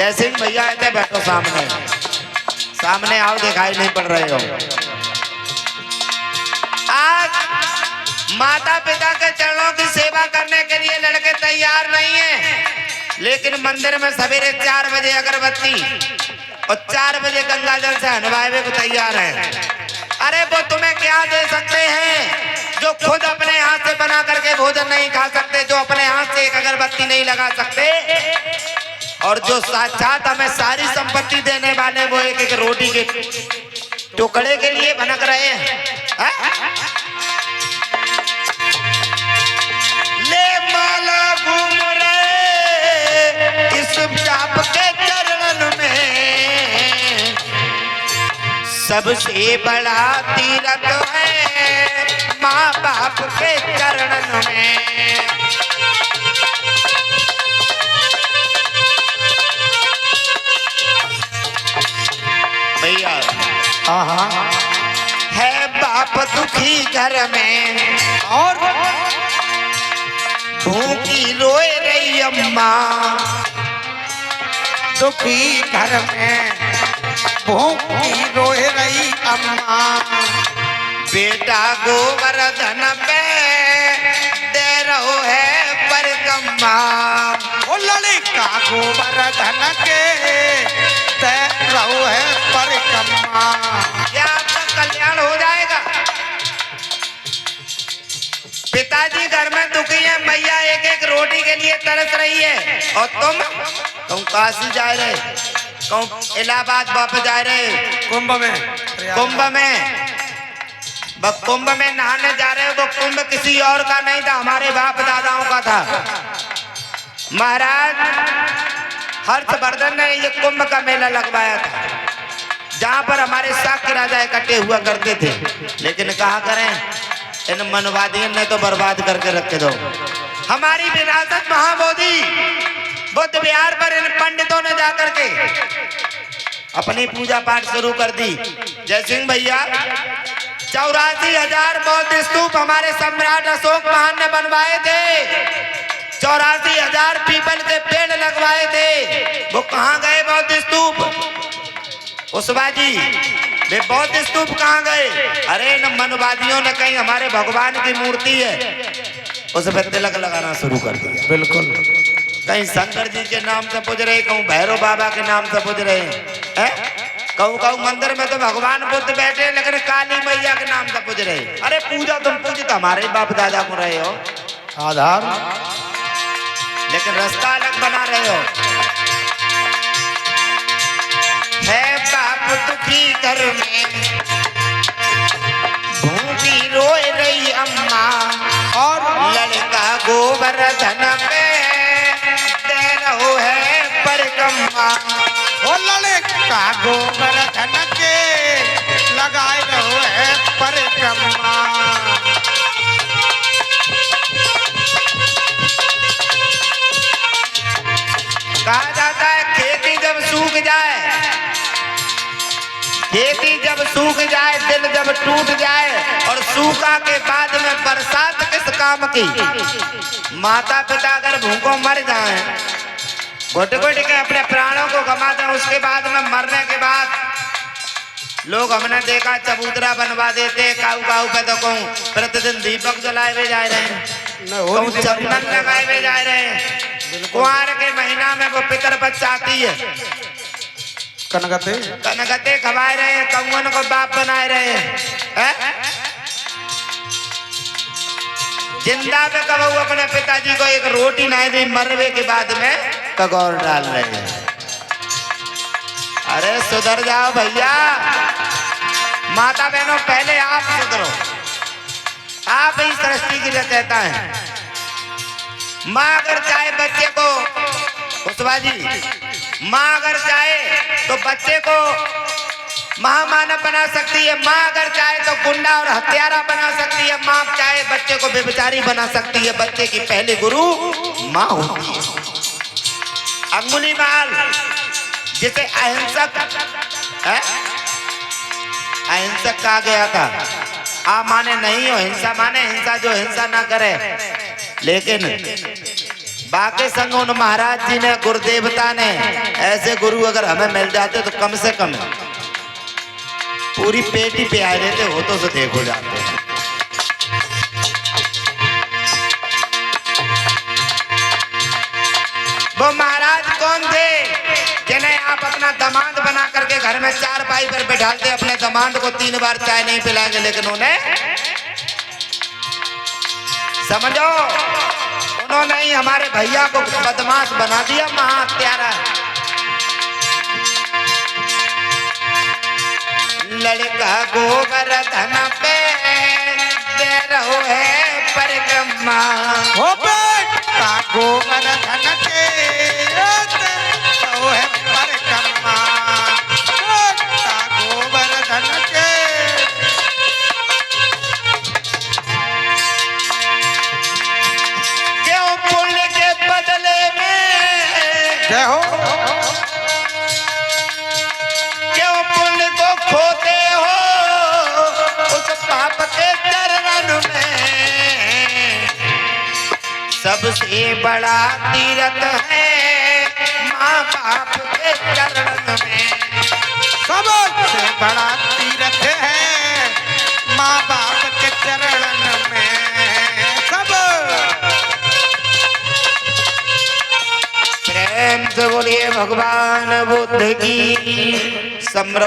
जय सिंह भैया आए थे, बैठो सामने, सामने आओ, दिखाई नहीं पड़ रहे हो। आज माता पिता के चरणों की सेवा करने के लिए लड़के तैयार नहीं हैं, लेकिन मंदिर में सवेरे 4 बजे अगरबत्ती और 4 बजे गंगा जल से नहवाने को तैयार है। अरे वो तुम्हें क्या दे सकते हैं जो खुद अपने हाथ से बना करके भोजन नहीं खा सकते, जो अपने हाथ से एक अगरबत्ती नहीं लगा सकते, और जो साक्षात हमें सारी संपत्ति देने वाले वो एक एक रोटी के टुकड़े के लिए भनक रहे हैं। ले माला घूम रहे इस बाप के चरण में, सबसे बड़ा तीरथ है माँ बाप के चरण में। भैया है बाप दुखी घर में और भूखी रोए रही अम्मा, दुखी घर में भूखी रोए रही अम्मा, बेटा गोवर्धन पे दे रहो है परिक्रमा, वो लड़का गोवर्धन के दे रहो है परिक्रमा, क्या आपका कल्याण हो जाएगा। पिताजी घर में दुखी है, मैया एक एक रोटी के लिए तरस रही है, और तुम काशी जा रहे, तुम इलाहाबाद वापस जा रहे, कुंभ में नहाने जा रहे हो। वो कुंभ किसी और का नहीं था, हमारे बाप दादाओं का था। महाराज हर्षवर्धन ने ये कुंभ का मेला लगवाया था, जहाँ पर हमारे शाक्य राजा इकट्ठे हुआ करते थे, लेकिन कहा करें इन मनवादियों ने तो बर्बाद करके रखे दो हमारी विरासत। महाबोधि बुद्ध विहार पर इन पंडितों ने जाकर के अपनी पूजा पाठ शुरू कर दी। जय सिंह भैया 84,000 बौद्ध स्तूप हमारे सम्राट अशोक महान ने बनवाए थे, 84,000 पीपल के पेड़ लगवाए थे। वो कहाँ गए बौद्ध स्तूप? उस्वाजी वे बौद्ध स्तूप कहाँ गए? अरे न मनवादियों ने कहीं हमारे भगवान की मूर्ति है उस पर तिलक लगाना शुरू कर दिया। बिल्कुल, कहीं शंकर जी के नाम से पूज रहे, कहूँ भैरव बाबा के नाम से पूज रहे हैं, कहूँ मंदिर में तो भगवान बुद्ध बैठे, लेकिन काली मैया के नाम से पूज रहे। अरे पूजा तुम पूजते हमारे बाप दादा को रहे हो आधार, लेकिन रास्ता अलग बना रहे हो। है बाप दुखी घर में भूखी रोए रही अम्मा, और लड़का गोवर्धन पे दे रहो है परिक्रमा, वो लड़का गोवर्धन के लगाए रहो है परिक्रमा। कहा जाता है खेती जब सूख जाए, खेती जब सूख जाए, दिल जब टूट जाए, और सूखा के बाद में बरसात किस काम की। माता पिता अगर भूखों मर जाए, घुट घुट के अपने प्राणों को गंवा दें, उसके बाद में मरने के बाद लोग हमने देखा चबूतरा बनवा देते, काऊ काऊ पे तो कहूँ प्रतिदिन दीपक जलाए हुए जा रहे हैं, कहूँ चंदन लगाए हुए जा रहे हैं। कुआर के महीना में वो पितर बच्चा आती है, कनकते खवाए रहे हैं, कौन को बाप बनाए रहे हैं। जिंदा पे कब अपने पिताजी को एक रोटी नहीं दी, मरने के बाद में कगौर डाल रहे हैं। अरे सुधर जाओ भैया, माता बहनों पहले आप सुधरो, आप ही सृष्टि की रचयिता है। माँ अगर चाहे बच्चे को, उस्वाजी माँ अगर चाहे तो बच्चे को महामानव बना सकती है, माँ अगर चाहे तो गुंडा और हत्यारा बना सकती है, माँ चाहे बच्चे को व्यभिचारी बना सकती है। बच्चे की पहली गुरु माँ होती है। अंगुली माल जिसे अहिंसक अहिंसक कहा गया था, आप माने नहीं हो, हिंसा माने हिंसा जो हिंसा ना करे। लेकिन बाके संग उन महाराज जी ने, गुरुदेवता ने ऐसे गुरु अगर हमें मिल जाते तो कम से कम पूरी पेटी पे आ देते हो तो से देखो जाते। वो महाराज कौन थे जिन्हें आप अपना दामाद बना करके घर में चार पाई पर बैठाते, अपने दामाद को 3 बार चाय नहीं पिलाएंगे, लेकिन उन्हें समझो उन्होंने ही हमारे भैया को बदमाश बना दिया, महात्यारा। लड़का गोवर्धन पे दे रहो है परिक्रमा, हो बेटा गोवर्धन के रहो है परिक्रमा, बेटा गोवर्धन के। क्यों पुण्य के बदले में, जय हो, क्यों पुण्य को खोते हो उस पाप के चरण में। सबसे बड़ा तीर्थ है माँ बाप के चरण में, सबसे बड़ा तीर्थ है माँ बाप के चरण में। सब प्रेम से बोलिए भगवान बुद्ध की। सम्र